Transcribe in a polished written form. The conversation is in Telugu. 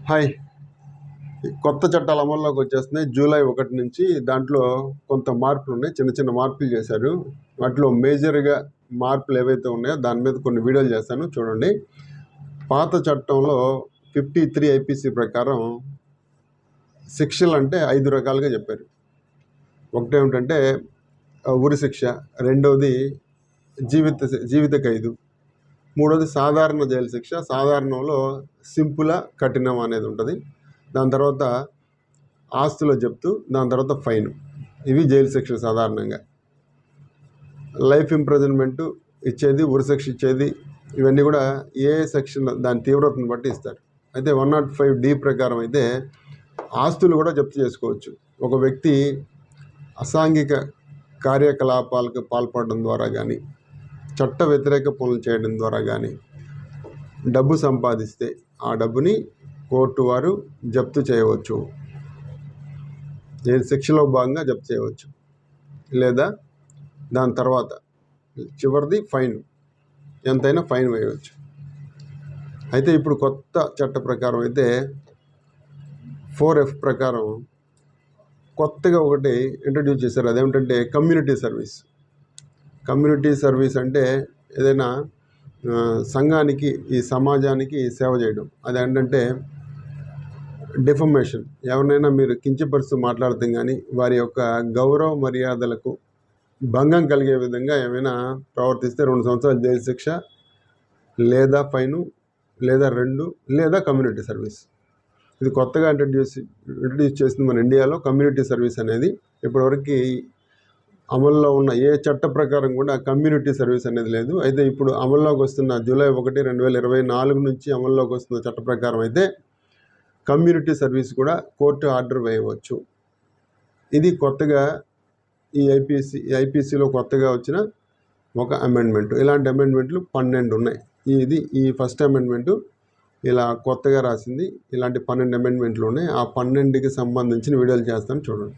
హాయ్. కొత్త చట్టాలు అమల్లోకి వచ్చేస్తున్నాయి జూలై 1 నుంచి. దాంట్లో కొంత మార్పులు ఉన్నాయి, చిన్న చిన్న మార్పులు చేశారు. వాటిలో మేజర్గా మార్పులు ఏవైతే ఉన్నాయో దాని మీద కొన్ని వీడియోలు చేస్తాను, చూడండి. పాత చట్టంలో 53 ఐపీసీ ప్రకారం శిక్షలు అంటే 5 రకాలుగా చెప్పారు. ఒకటేమిటంటే ఉరి శిక్ష, రెండవది జీవిత ఖైదు, మూడోది సాధారణ జైలు శిక్ష. సాధారణంలో సింపుల్, కఠినం అనేది ఉంటుంది. దాని తర్వాత ఆస్తుల జప్తు, దాని తర్వాత ఫైన్. ఇవి జైలు శిక్ష సాధారణంగా. లైఫ్ ఇంప్రిజన్మెంటు ఇచ్చేది, ఉరి శిక్ష ఇచ్చేది, ఇవన్నీ కూడా ఏ సెక్షన్ దాని తీవ్రతను బట్టి ఇస్తారు. అయితే 105D ప్రకారం అయితే ఆస్తులు కూడా జప్తు చేసుకోవచ్చు. ఒక వ్యక్తి అసాంఘిక కార్యకలాపాలకు పాల్పడడం ద్వారా కానీ, చట్ట వ్యతిరేక పనులు చేయడం ద్వారా కానీ డబ్బు సంపాదిస్తే ఆ డబ్బుని కోర్టు వారు జప్తు చేయవచ్చు. శిక్షలో భాగంగా జప్తు చేయవచ్చు. లేదా దాని తర్వాత చివరిది ఫైన్, ఎంతైనా ఫైన్ వేయవచ్చు. అయితే ఇప్పుడు కొత్త చట్ట ప్రకారం అయితే 4F ప్రకారం కొత్తగా ఒకటి ఇంట్రడ్యూస్ చేశారు. అదేమిటంటే కమ్యూనిటీ సర్వీస్. కమ్యూనిటీ సర్వీస్ అంటే ఏదైనా సంఘానికి, ఈ సమాజానికి సేవ చేయడం. అది ఏంటంటే డిఫమేషన్, ఎవరినైనా మీరు కించపరుస్తూ మాట్లాడతాం కానీ వారి యొక్క గౌరవ మర్యాదలకు భంగం కలిగే విధంగా ఏమైనా ప్రవర్తిస్తే 2 సంవత్సరాల జైలు శిక్ష, లేదా ఫైను, లేదా 2, లేదా కమ్యూనిటీ సర్వీస్. ఇది కొత్తగా ఇంట్రడ్యూస్ చేసింది మన ఇండియాలో. కమ్యూనిటీ సర్వీస్ అనేది ఇప్పటివరకు అమల్లో ఉన్న ఏ చట్ట ప్రకారం కూడా కమ్యూనిటీ సర్వీస్ అనేది లేదు. అయితే ఇప్పుడు అమల్లోకి వస్తున్న జూలై 1, 2024 నుంచి అమల్లోకి వస్తున్న చట్ట ప్రకారం అయితే కమ్యూనిటీ సర్వీస్ కూడా కోర్టు ఆర్డర్ వేయవచ్చు. ఇది కొత్తగా ఈ ఐపీసీలో కొత్తగా వచ్చిన ఒక అమెండ్మెంట్. ఇలాంటి అమెండ్మెంట్లు 12 ఉన్నాయి. ఈ ఫస్ట్ అమెండ్మెంటు ఇలా కొత్తగా రాసింది. ఇలాంటి 12 అమెండ్మెంట్లు ఉన్నాయి. ఆ 12కి సంబంధించిన వీడియోలు చేస్తాను, చూడండి.